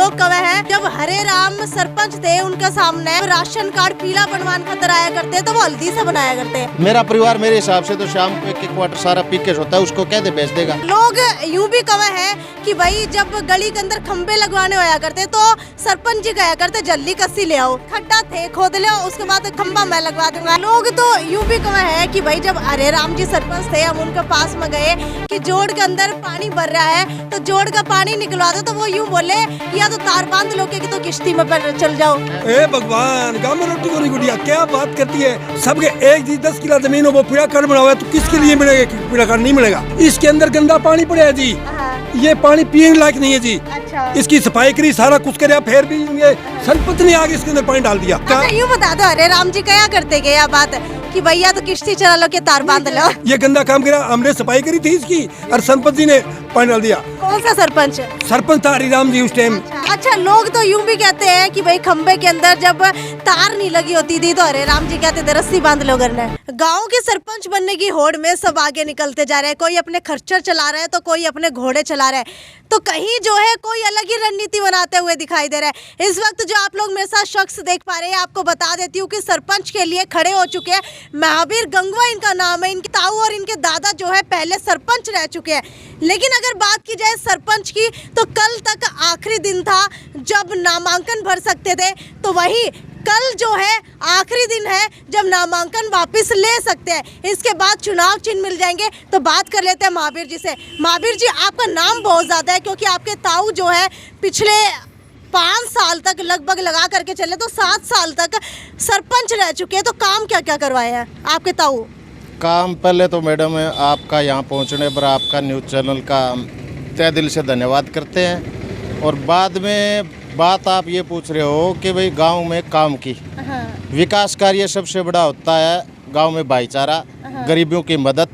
लोग कवे हैं जब हरे राम सरपंच थे उनके सामने राशन कार्ड पीला बनवान खातर आया करते तो वो हल्दी से बनाया करते। मेरा परिवार मेरे हिसाब से तो शाम को एक क्वार्टर सारा पीकेज होता है, उसको कह दे बेच देगा। लोग यूं भी कवे हैं कि भाई जब गली के अंदर खंबे लगवाने होया करते तो सरपंच जी कहा करते जल्दी कस्सी ले आओ, खड्डा थे खोद ले उसके बाद खंबा मैं लगवा दूंगा। लोग तो यूं भी कवे हैं कि भाई जब हरे राम जी सरपंच थे हम उनके पास में गए कि जोड़ के अंदर पानी भर रहा है तो जोड़ का पानी निकलवा दो, तो वो यूं बोले या तो तार बांध लो कि तो किश्ती में चल जाओ। ए भगवान, गाँव में रोटी को नहीं गुड़िया क्या बात करती है। सबके एक जी 10 किलो जमीन हो वो पीड़ा कार्ड बना हुआ है तो किसके लिए मिलेगा? पीड़ा कार्ड नहीं मिलेगा। इसके अंदर गंदा पानी पड़ा है जी, ये पानी पीने लायक नहीं है जी। अच्छा। इसकी सफाई करी सारा कुछ करे फिर भी ये सरपंच ने आगे इसके अंदर पानी डाल दिया। अच्छा, यूं बता दो हरे राम जी क्या करते गए यह बात कि भैया तो किश्ती चला लो के तार बांध लो। ये गंदा काम करा, हमने सफाई करी थी इसकी और सरपंच जी ने पानी डाल दिया। कौन सा सरपंच? सरपंच था हरिराम जी उस टाइम। अच्छा, लोग तो यूं भी कहते हैं कि भाई खंबे के अंदर जब तार नहीं लगी होती थी तो हरे राम जी कहते थे रस्सी बांध लो करना। गाँव के सरपंच बनने की होड़ में सब आगे निकलते जा रहे हैं, कोई अपने खच्चर चला रहा है तो कोई अपने घोड़े चला रहा है, तो कहीं जो है कोई अलग ही रणनीति बनाते हुए दिखाई दे रहा है। इस वक्त जो आप लोग मेरे साथ शख्स देख पा रहे हैं, आपको बता देती हूँ कि सरपंच के लिए खड़े हो चुके हैं। महावीर गंगवा इनका नाम है, इनके ताऊ और इनके दादा जो है पहले सरपंच रह चुके हैं। लेकिन अगर बात की जाए सरपंच की तो कल तक आखिरी दिन था जब नामांकन भर सकते थे, तो वही कल जो है आखिरी दिन है जब नामांकन वापस ले सकते हैं। इसके बाद चुनाव चिन्ह मिल जाएंगे। तो बात कर लेते हैं महावीर जी से। महावीर जी, आपका नाम बहुत ज़्यादा है क्योंकि आपके ताऊ जो है पिछले 5 साल तक लगभग लगा करके चले तो 7 साल तक सरपंच रह चुके हैं, तो काम क्या क्या करवाए हैं आपके ताऊ? काम पहले तो मैडम आपका यहाँ पहुँचने पर आपका न्यूज़ चैनल का तहे दिल से धन्यवाद करते हैं। और बाद में बात आप ये पूछ रहे हो कि भाई गांव में काम की विकास कार्य सबसे बड़ा होता है गांव में भाईचारा, गरीबों की मदद,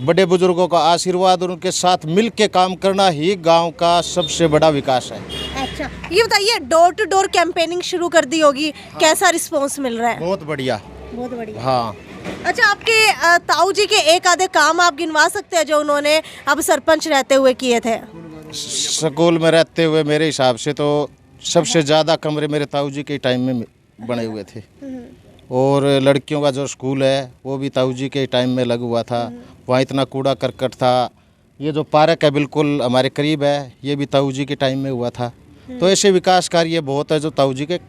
बड़े बुजुर्गों का आशीर्वाद और उनके साथ मिल के काम करना ही गांव का सबसे बड़ा विकास है। अच्छा, ये बताइए डोर टू डोर कैंपेनिंग शुरू कर दी होगी, कैसा रिस्पॉन्स मिल रहा है? बहुत बढ़िया। बहुत बढ़िया। हाँ। अच्छा, आपके ताऊ जी के एक आधे काम आप गिनवा सकते हैं जो उन्होंने अब सरपंच रहते हुए किए थे? स्कूल में रहते हुए मेरे हिसाब से तो सबसे ज़्यादा कमरे मेरे ताऊ जी के टाइम में बने हुए थे, और लड़कियों का जो स्कूल है वो भी ताऊ जी के टाइम में लगा हुआ था। वहाँ इतना कूड़ा करकट था। ये जो पार्क है बिल्कुल हमारे करीब है, ये भी ताऊ जी के टाइम में हुआ था। तो ऐसे विकास कार्य बहुत है जो ताऊ जी के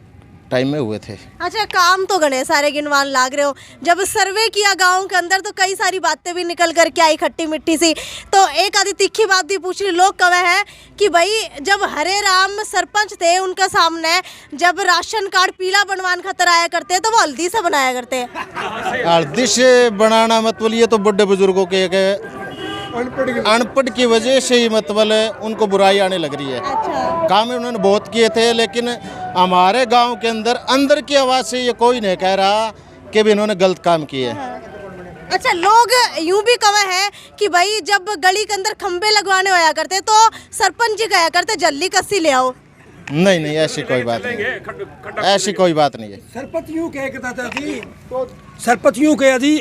टाइम में हुए थे। अच्छा, काम तो गणे सारे गिनवान लाग रहे हो। जब सर्वे किया गांव के अंदर तो कई सारी बातें भी निकल कर के आई खट्टी मिट्टी सी, तो एक आधी तीखी बात भी पूछ रही। लोग कहे हैं कि भाई जब हरे राम सरपंच थे उनके सामने जब राशन कार्ड पीला बनवान खातर आया करते तो वो हल्दी से बनाया करते। हल्दी से बनाना मतलब ये तो बड़े बुजुर्गों के अनपढ़ की वजह से ही मतलब उनको बुराई आने लग रही है। अच्छा। काम उन्होंने बहुत किए थे, लेकिन हमारे गांव के अंदर की आवाज़ से ये कोई नहीं कह रहा कि भी इन्होंने गलत काम किए। अच्छा, लोग यूं भी कहे हैं कि भाई जब गली के अंदर खंबे लगवाने होया करते तो सरपंच जी कहा करते जल्दी कस्सी ले आओ। नहीं नहीं, ऐसी कोई बात नहीं है, ऐसी कोई बात नहीं है। सरपंच यूँ कहता जी, सरपंच यूँ कहा जी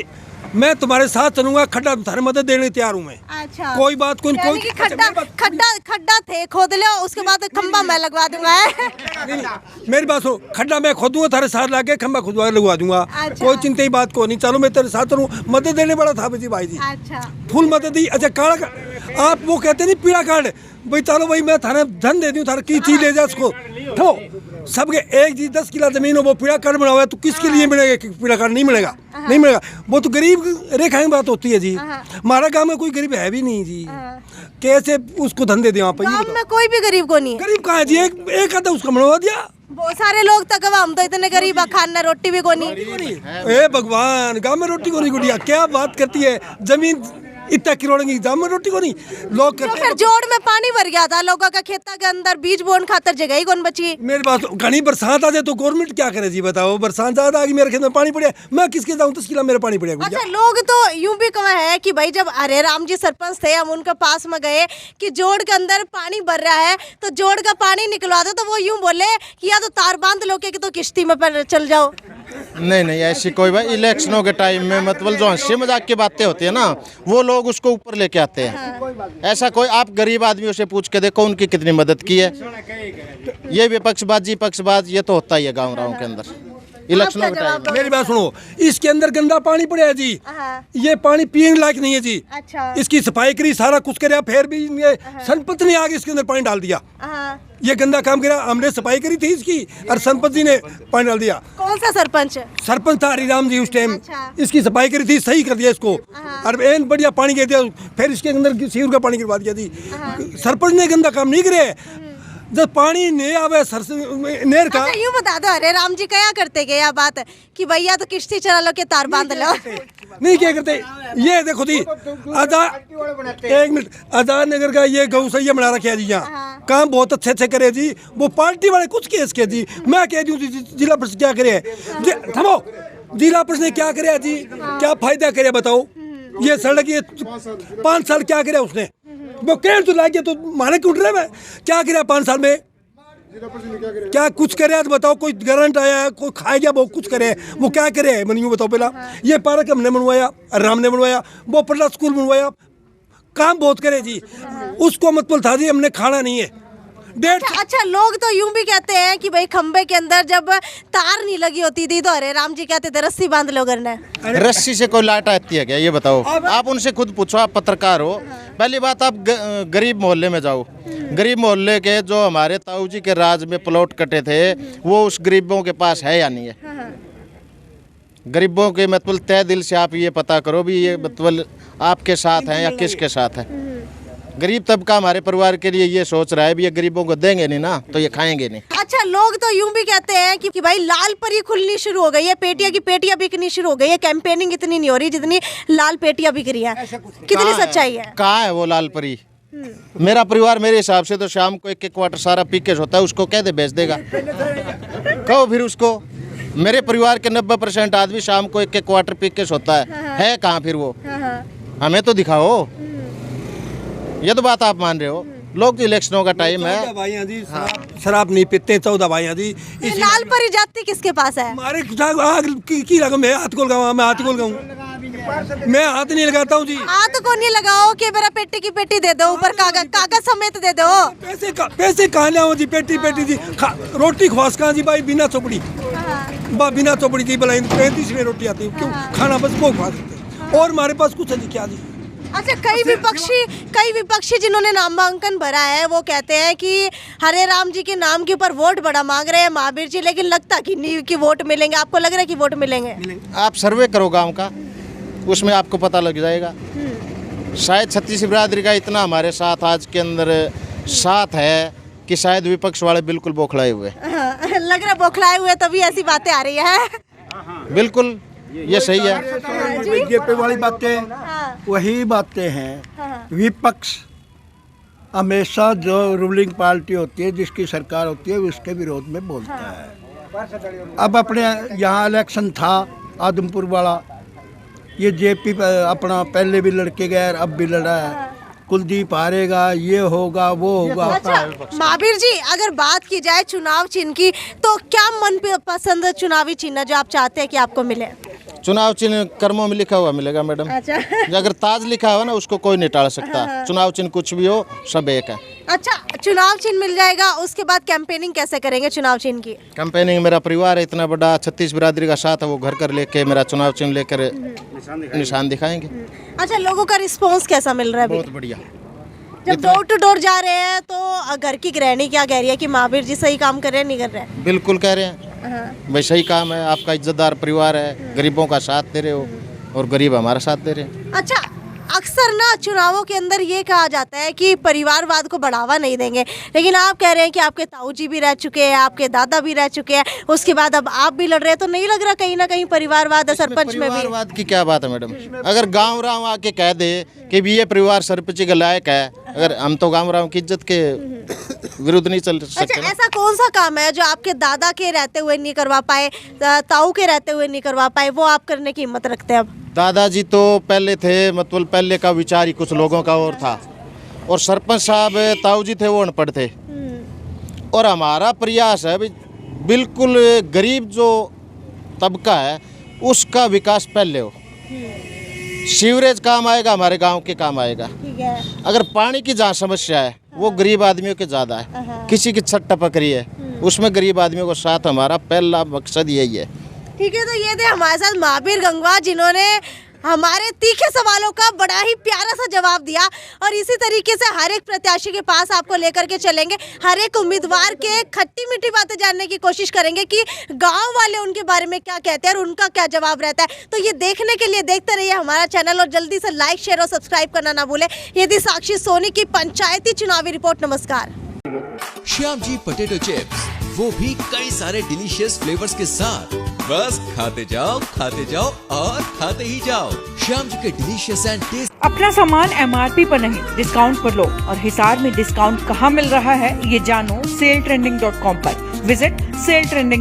मैं तुम्हारे साथ चलूंगा, खड्डा तुम्हारे मदद देने तैयार हूँ मैं। अच्छा, कोई बात कोई खड्डा थे खोद लो उसके बाद खंबा मैं लगवा दूंगा। नहीं, मेरी बात हो, खड्डा मैं खोदूंगा थारे साथ लाके खंबा खुदवा लगवा दूंगा। अच्छा। कोई चिंता ही बात को नहीं, चलो मैं तेरे साथ चलूँ, मदद देने वाला था भाई जी। अच्छा, फुल मदद दी। अच्छा, काला आप वो कहते नहीं पीड़ा कार्ड, भाई चलो भाई मैं थाने धन दे दूँ, थारे की चीज ले जा उसको तो सबके एक जी 10 किलो जमीन हो वो पीड़ा कार्ड बना हुआ है तो किसके लिए मिलेगा? पीड़ा कार्ड नहीं मिलेगा, नहीं मिलेगा। वो तो गरीब रेखा की बात होती है जी। हमारा गांव में कोई गरीब है भी नहीं जी, कैसे उसको धंधे दे? गांव में कोई भी गरीब को नहीं। गरीब कहाँ है जी? एक आधा उसका बनवा दिया। बहुत सारे लोग तक हम तो इतने गरीब है, खाना रोटी भी को नहीं। ए भगवान, गांव में रोटी को नहीं गुड़िया क्या बात करती है। जमीन इतना किरोड़ेंगी गांव में रोटी को नहीं लोग तो फिर जोड़ में पानी भर गया था लोगों का खेता के अंदर, बीज बोन खातर जगह ही कौन बची। मेरी बात, घनी बरसात आ जाए तो गवर्नमेंट क्या करे जी बताओ? बरसात ज्यादा आ गई, मेरे खेत में पानी पड़े, मैं किसके जाऊँ? 10 किलो मेरा पानी पड़ेगा। अच्छा, लोग तो यूं भी कहे हैं कि भाई जब हरे राम जी सरपंच थे हम उनके पास में गए कि जोड़ के अंदर पानी भर रहा है तो जोड़ का पानी निकलवा दो, तो वो यूं बोले कि या तो तार बांध लो कि तो किश्ती में चल जाओ। नहीं ऐसी कोई बात। इलेक्शनों के टाइम में मतलब जो हंसी मजाक की बातें होती है ना, वो लोग उसको ऊपर लेके आते हैं। ऐसा कोई आप गरीब आदमियों से पूछ के देखो उनकी कितनी मदद की है। ये विपक्षबाजी पक्षबाज ये तो होता ही है गाँव राव के अंदर इलेक्शनों के टाइम। मेरी बात सुनो, इसके अंदर गंदा पानी पड़ा है जी, ये पानी पीने लायक नहीं है जी। अच्छा। इसकी सफाई करी, सारा कुछ करे, फिर भी ये संपत ने आगे इसके अंदर पानी डाल दिया। ये गंदा काम करा, हमने सफाई करी थी इसकी और संपत जी ने पानी डाल दिया। कौन सा सरपंच है? सरपंच था हरिराम जी उस टाइम। अच्छा। इसकी सफाई करी थी, सही कर दिया इसको और एन बढ़िया पानी गिर दिया, फिर इसके अंदर सीवर का पानी गिरवा दिया जी। सरपंच ने गंदा काम नहीं करे, जब पानी नहीं आवे नेर का। अच्छा, यूं बता दो, अरे राम जी क्या करते गए? यह बात है कि भैया तो किश्ती चला लो के तार बांध लो। नहीं क्या करते, ये देखो जी एक मिनट, आजाद नगर का ये गौसैया बना रखा है जी, यहाँ काम बहुत अच्छे अच्छे करे जी। वो पार्टी वाले कुछ केस के जी, मैं कह दूँ जिला परिषद क्या करे, थमो, जिला परिषद ने क्या करे जी, क्या फायदा करे बताओ। ये सड़क ये 5 साल क्या करे उसने, वो कह तो लाइए तो मारे क्यों रहे में, क्या करे 5 साल में, क्या कुछ करे तो बताओ। कोई गारंट आया है, कोई खाए गया, वो कुछ करे, वो क्या करे मन यूँ बताओ पहला। ये पार्क हमने बनवाया, राम ने बनवाया, वो पटला स्कूल बनवाया, काम बहुत करे जी। उसको मतलब था जी हमने खाना नहीं है। अच्छा, लोग तो यूं भी कहते हैं कि भाई खंबे के अंदर जब तार नहीं लगी होती थी तो अरे राम जी कहते थे रस्सी बांध लो घर ने। रस्सी से कोई लाइट आती है क्या, ये बताओ। आप उनसे खुद पूछो, आप पत्रकार हो। पहली बात आप गरीब मोहल्ले में जाओ, गरीब मोहल्ले के जो हमारे ताऊ जी के राज में प्लॉट कटे थे वो उस गरीबों के पास है या नहीं है। गरीबों के मतलब तय दिल से आप ये पता करो भी ये मतलब आपके साथ हैं या किसके साथ है। गरीब तबका हमारे परिवार के लिए ये सोच रहा है भी ये गरीबों को देंगे नहीं ना तो ये खाएंगे नहीं। अच्छा, लोग तो यूं भी कहते हैं कि भाई लाल परी खुलनी शुरू हो गई है, पेटियां की पेटियां बिकनी शुरू हो गई है, कैंपेनिंग इतनी नहीं हो रही जितनी लाल पेटियां बिक रही है। कितनी सच्चाई है? कहाँ है वो लाल परी? मेरा परिवार मेरे हिसाब से तो शाम को 1-1 क्वार्टर सारा पी के होता है, उसको कह दे बेच देगा। कहो फिर उसको, मेरे परिवार के 90% आदमी शाम को 1-1 क्वार्टर पी के होता है कहाँ फिर वो? हमें तो दिखाओ। ये तो बात आप मान रहे हो। लोग इलेक्शनों का टाइम है, भाइयां जी शराब नहीं पीते, 14 भाइयां जी। लाल परी जाती किसके पास है? हमारे की लगा, मैं हाथ खोल गाऊँ, मैं हाथ खोल गाऊँ, मैं हाथ नहीं लगाता हूँ जी। हाथ को नहीं लगाओ कि मेरा पेटी की पेटी दे दो, ऊपर कागज समेत दे दो। पैसे कहाँ लाओ जी, पेटी जी रोटी ख्वास कहाँ जी भाई, बिना चोपड़ी बिना चोपड़ी जी भला 35 में रोटी आती है, क्यों खाना बस वो खा सकते और हमारे पास कुछ है जी क्या जी। अच्छा, कई विपक्षी जिन्होंने नामांकन भरा है वो कहते हैं कि हरे राम जी के नाम के ऊपर वोट बड़ा मांग रहे हैं महावीर जी, लेकिन लगता कि नहीं कि वोट मिलेंगे। आपको लग रहा है कि वोट मिलेंगे? आप सर्वे करो गांव का, उसमें आपको पता लग जाएगा। शायद छत्तीस बिरादरी का इतना हमारे साथ आज के अंदर साथ है कि शायद विपक्ष वाले बिल्कुल बौखलाए हुए लग रहा बौखलाए हुए, तभी ऐसी बातें आ रही है। बिल्कुल ये सही है। बीजेपी वाली बातें वही बातें हैं। विपक्ष हमेशा जो रूलिंग पार्टी होती है, जिसकी सरकार होती है, उसके विरोध में बोलता है। अब अपने यहाँ इलेक्शन था आदमपुर वाला, ये जेपी अपना पहले भी लड़के गए अब भी लड़ा है, कुलदीप हारेगा, ये होगा वो होगा। अच्छा, महावीर जी अगर बात की जाए चुनाव चिन्ह की, तो क्या मन पसंद चुनावी चिन्ह जो आप चाहते हैं कि आपको मिले? चुनाव चिन्ह कर्मों में लिखा हुआ मिलेगा मैडम। अच्छा। अगर ताज लिखा हुआ ना उसको कोई नहीं टाल सकता। चुनाव चिन्ह कुछ भी हो सब एक है। अच्छा, चुनाव चिन्ह मिल जाएगा, उसके बाद कैंपेनिंग कैसे करेंगे चुनाव चिन्ह की? कैंपेनिंग, मेरा परिवार है इतना बड़ा, 36 बिरादरी का साथ है, वो घर लेके मेरा चुनाव चिन्ह लेकर निशान दिखाएंगे। अच्छा, लोगों का रिस्पॉन्स कैसा मिल रहा है? बहुत बढ़िया। जब डोर टू डोर जा रहे हैं तो घर की गृहिणी क्या कह रही है कि महावीर जी सही काम कर रहे हैं नहीं कर रहे हैं? बिल्कुल कह रहे हैं भाई सही काम है, आपका इज्जतदार परिवार है, गरीबों का साथ दे रहे हो और गरीब हमारा साथ दे रहे हैं। अच्छा, अक्सर ना चुनावों के अंदर ये कहा जाता है कि परिवारवाद को बढ़ावा नहीं देंगे, लेकिन आप कह रहे हैं कि आपके ताऊ जी भी रह चुके हैं, आपके दादा भी रह चुके हैं, उसके बाद अब आप भी लड़ रहे हैं, तो नहीं लग रहा कहीं ना कहीं परिवारवाद है सरपंच में भी? परिवारवाद की क्या बात है मैडम? अगर गाँव राव आके कह दे कि भी ये परिवार सरपंच के लायक है, अगर हम तो गाँव राव की इज्जत के विरुद्ध नहीं चल सकते। अच्छा, ऐसा कौन सा काम है जो आपके दादा के रहते हुए नहीं करवा पाए, ताऊ के रहते हुए नहीं करवा पाए, वो आप करने की हिम्मत रखते हैं अब? दादाजी तो पहले थे, मतलब पहले का विचार ही कुछ लोगों का और था, और सरपंच साहब ताऊ जी थे वो अनपढ़ थे। और हमारा प्रयास है बिल्कुल गरीब जो तबका है उसका विकास पहले हो। सीवरेज काम आएगा, हमारे गांव के काम आएगा। ठीक है। अगर पानी की जहाँ समस्या है वो गरीब आदमियों की ज़्यादा है, किसी की छत टपक रही है उसमें गरीब आदमियों को साथ, हमारा पहला मकसद यही है। ठीक है, तो ये थे हमारे साथ महावीर गंगवा जिन्होंने हमारे तीखे सवालों का बड़ा ही प्यारा सा जवाब दिया। और इसी तरीके से हर एक प्रत्याशी के पास आपको लेकर के चलेंगे, हर एक उम्मीदवार के खट्टी मीठी बातें जानने की कोशिश करेंगे कि गांव वाले उनके बारे में क्या कहते हैं और उनका क्या जवाब रहता है। तो ये देखने के लिए देखते रहिए हमारा चैनल और जल्दी से लाइक, शेयर और सब्सक्राइब करना ना भूलें। ये थी साक्षी सोनी की पंचायती चुनावी रिपोर्ट। नमस्कार। श्याम जी पोटैटो चिप्स, वो भी कई सारे डिलीशियस फ्लेवर्स के साथ। बस खाते जाओ और खाते ही जाओ। श्याम जी के डिलीशियस एंड टेस्ट। अपना सामान MRP पर नहीं, डिस्काउंट पर लो। और हिसार में डिस्काउंट कहाँ मिल रहा है ये जानो SaleTrending.com पर। Visit SaleTrending।